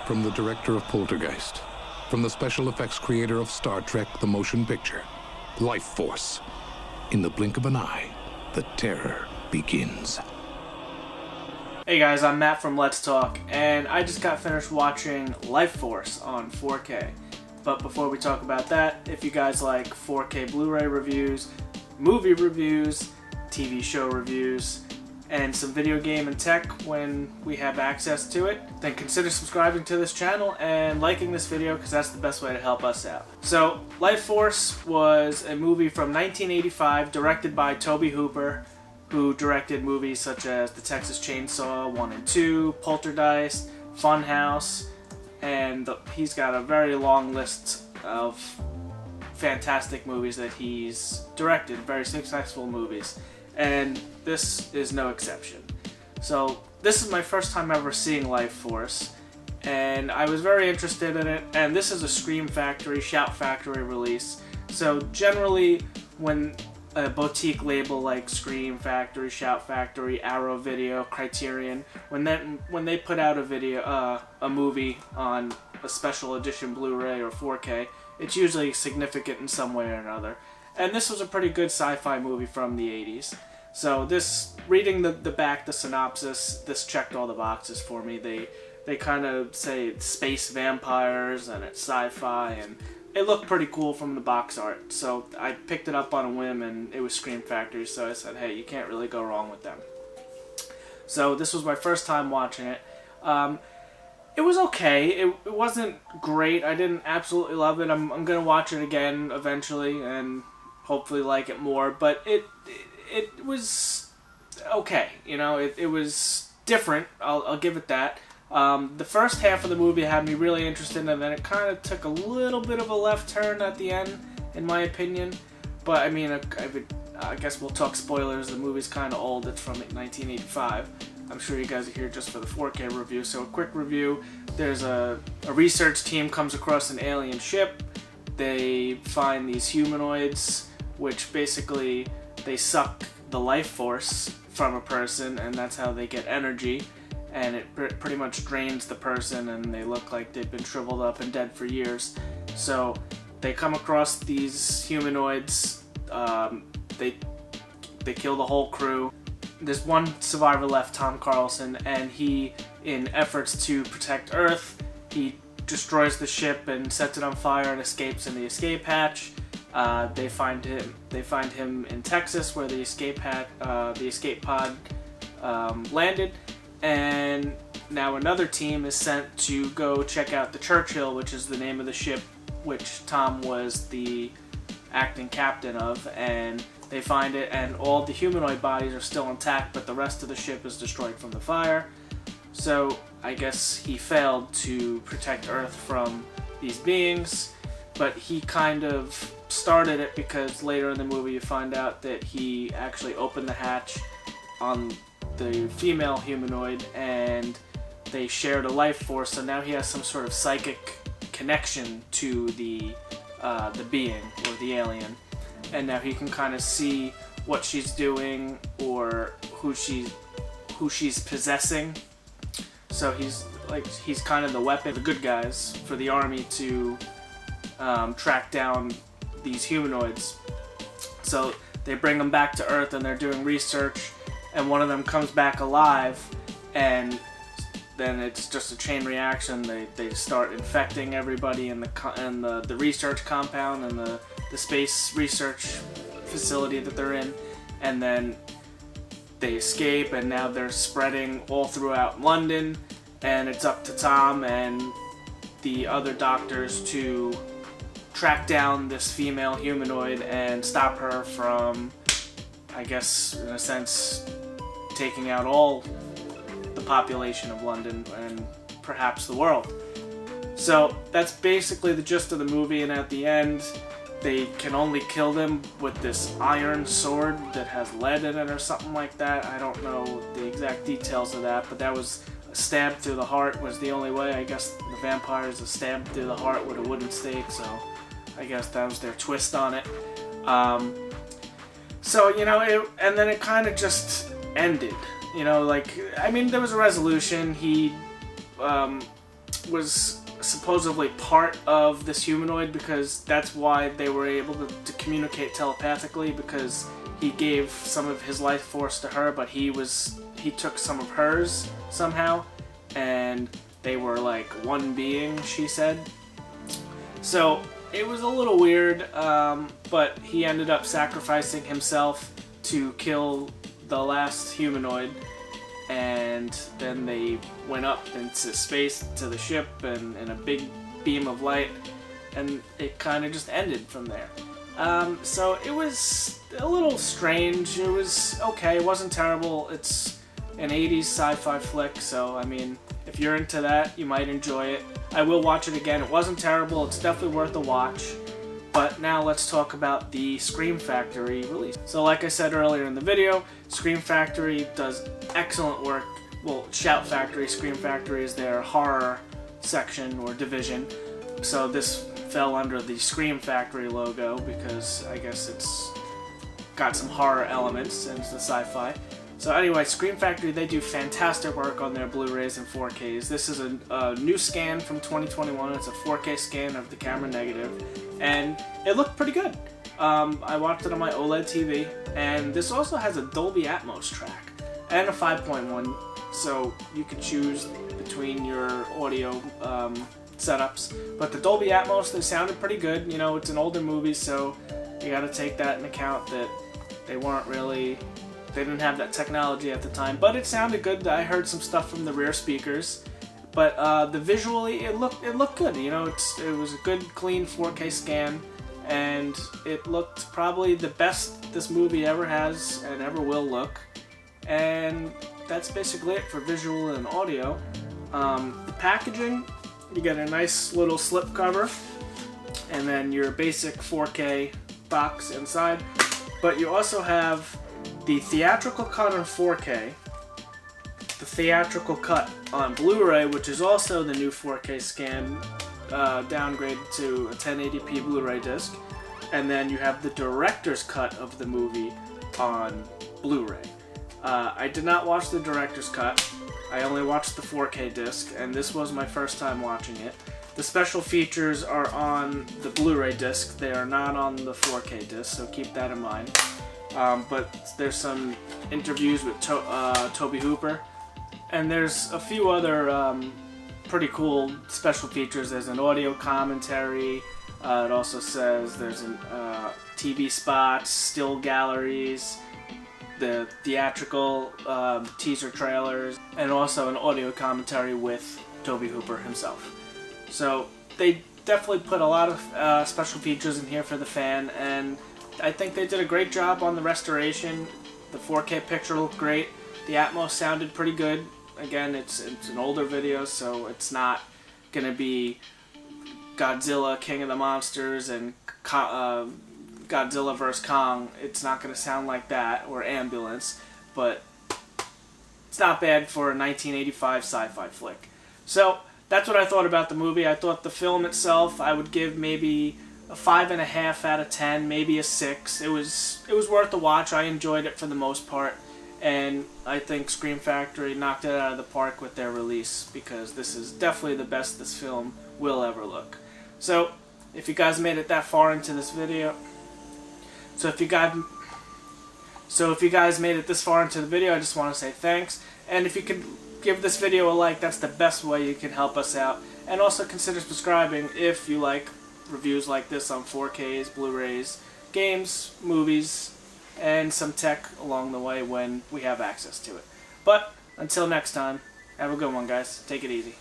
From the director of Poltergeist, from the special effects creator of Star Trek, the motion picture, Life Force. In the blink of an eye, the terror begins. Hey guys, I'm Matt from Let's Talk, and I just got finished watching Life Force on 4K. But before we talk about that, if you guys like 4K Blu-ray reviews, movie reviews, TV show reviews, and some video game and tech when we have access to it, then consider subscribing to this channel and liking this video because that's the best way to help us out. So, Life Force was a movie from 1985 directed by Tobe Hooper, who directed movies such as The Texas Chainsaw 1 and 2, Poltergeist, Funhouse, and he's got a very long list of fantastic movies that he's directed, very successful movies. And this is no exception. So this is my first time ever seeing Life Force, and I was very interested in it, and this is a Scream Factory, Shout Factory release. So generally when a boutique label like Scream Factory, Shout Factory, Arrow Video, Criterion, when they put out a movie on a special edition Blu-ray or 4K, it's usually significant in some way or another. And this was a pretty good sci-fi movie from the 80s. So this, reading the synopsis, this checked all the boxes for me. They kind of say it's space vampires and it's sci-fi, and it looked pretty cool from the box art. So I picked it up on a whim, and it was Scream Factory, so I said, hey, you can't really go wrong with them. So this was my first time watching it. It was okay. It wasn't great. I didn't absolutely love it. I'm going to watch it again eventually and hopefully like it more, but it was okay. You know, it was different. I'll give it that. The first half of the movie had me really interested, and then it kind of took a little bit of a left turn at the end, in my opinion. But I mean, I guess we'll talk spoilers. The movie's kind of old. It's from 1985. I'm sure you guys are here just for the 4K review. So a quick review. There's a research team comes across an alien ship. They find these humanoids, which basically they suck the life force from a person, and that's how they get energy. And it pretty much drains the person, and they look like they've been shriveled up and dead for years. So they come across these humanoids. They kill the whole crew. There's one survivor left, Tom Carlson, and he, in efforts to protect Earth, he destroys the ship and sets it on fire and escapes in the escape hatch. They find him in Texas, where the escape pod landed. And now another team is sent to go check out the Churchill, which is the name of the ship which Tom was the acting captain of, and they find it, and all the humanoid bodies are still intact, but the rest of the ship is destroyed from the fire. So I guess he failed to protect Earth from these beings, but he kind of started it because later in the movie you find out that he actually opened the hatch on the female humanoid, and they shared a life force, so now he has some sort of psychic connection to the being or the alien, and now he can kind of see what she's doing or who she's possessing. So he's kind of the weapon, the good guys for the army to track down these humanoids. So they bring them back to Earth, and they're doing research, and one of them comes back alive, and then it's just a chain reaction. They start infecting everybody in the research compound and the space research facility that they're in, and then they escape, and now they're spreading all throughout London, and it's up to Tom and the other doctors to track down this female humanoid and stop her from, I guess, in a sense, taking out all the population of London and perhaps the world. So that's basically the gist of the movie, and at the end they can only kill them with this iron sword that has lead in it or something like that. I don't know the exact details of that, but that was a stab through the heart was the only way. I guess the vampires are stabbed through the heart with a wooden stake, so I guess that was their twist on it. So, you know, and then it kind of just ended. You know, like, I mean, there was a resolution. He was supposedly part of this humanoid, because that's why they were able to communicate telepathically, because he gave some of his life force to her, but he took some of hers somehow, and they were like one being, she said. So it was a little weird, but he ended up sacrificing himself to kill the last humanoid, and then they went up into space to the ship and in a big beam of light, and it kind of just ended from there. So it was a little strange. It was okay. It wasn't terrible. It's an 80s sci-fi flick, so I mean, if you're into that, you might enjoy it. I will watch it again. It wasn't terrible. It's definitely worth a watch. But now let's talk about the Scream Factory release. So like I said earlier in the video, Scream Factory does excellent work. Well, Shout Factory, Scream Factory is their horror section or division. So this fell under the Scream Factory logo because I guess it's got some horror elements and it's the sci-fi. So anyway, Scream Factory, they do fantastic work on their Blu-rays and 4Ks. This is a new scan from 2021. It's a 4K scan of the camera negative, and it looked pretty good. I watched it on my OLED TV, and this also has a Dolby Atmos track and a 5.1, so you can choose between your audio setups. But the Dolby Atmos, they sounded pretty good. You know, it's an older movie, so you got to take that in account that they didn't have that technology at the time, but it sounded good. I heard some stuff from the rear speakers, but the visually it looked good. You know, it was a good, clean 4K scan, and it looked probably the best this movie ever has and ever will look. And that's basically it for visual and audio. The packaging, you get a nice little slip cover, and then your basic 4K box inside, but you also have the theatrical cut on 4K, the theatrical cut on Blu-ray, which is also the new 4K scan, downgraded to a 1080p Blu-ray disc, and then you have the director's cut of the movie on Blu-ray. I did not watch the director's cut. I only watched the 4K disc, and this was my first time watching it. The special features are on the Blu-ray disc. They are not on the 4K disc, so keep that in mind. But there's some interviews with Tobe Hooper, and there's a few other pretty cool special features. There's an audio commentary. It also says there's an TV spots, still galleries, the theatrical teaser trailers, and also an audio commentary with Tobe Hooper himself. So they definitely put a lot of special features in here for the fan, and I think they did a great job on the restoration. The 4K picture looked great. The Atmos sounded pretty good. Again, it's an older video, so it's not going to be Godzilla, King of the Monsters, and Godzilla vs. Kong. It's not going to sound like that, or Ambulance, but it's not bad for a 1985 sci-fi flick. So that's what I thought about the movie. I thought the film itself, I would give maybe a 5.5 out of 10, maybe a 6. It was worth a watch. I enjoyed it for the most part, and I think Scream Factory knocked it out of the park with their release, because this is definitely the best this film will ever look. So if you guys made it that far into this video, if you guys made it this far into the video, I just want to say thanks. And if you could give this video a like, that's the best way you can help us out. And also consider subscribing if you like reviews like this on 4Ks, Blu-rays, games, movies, and some tech along the way when we have access to it. But until next time, have a good one, guys. Take it easy.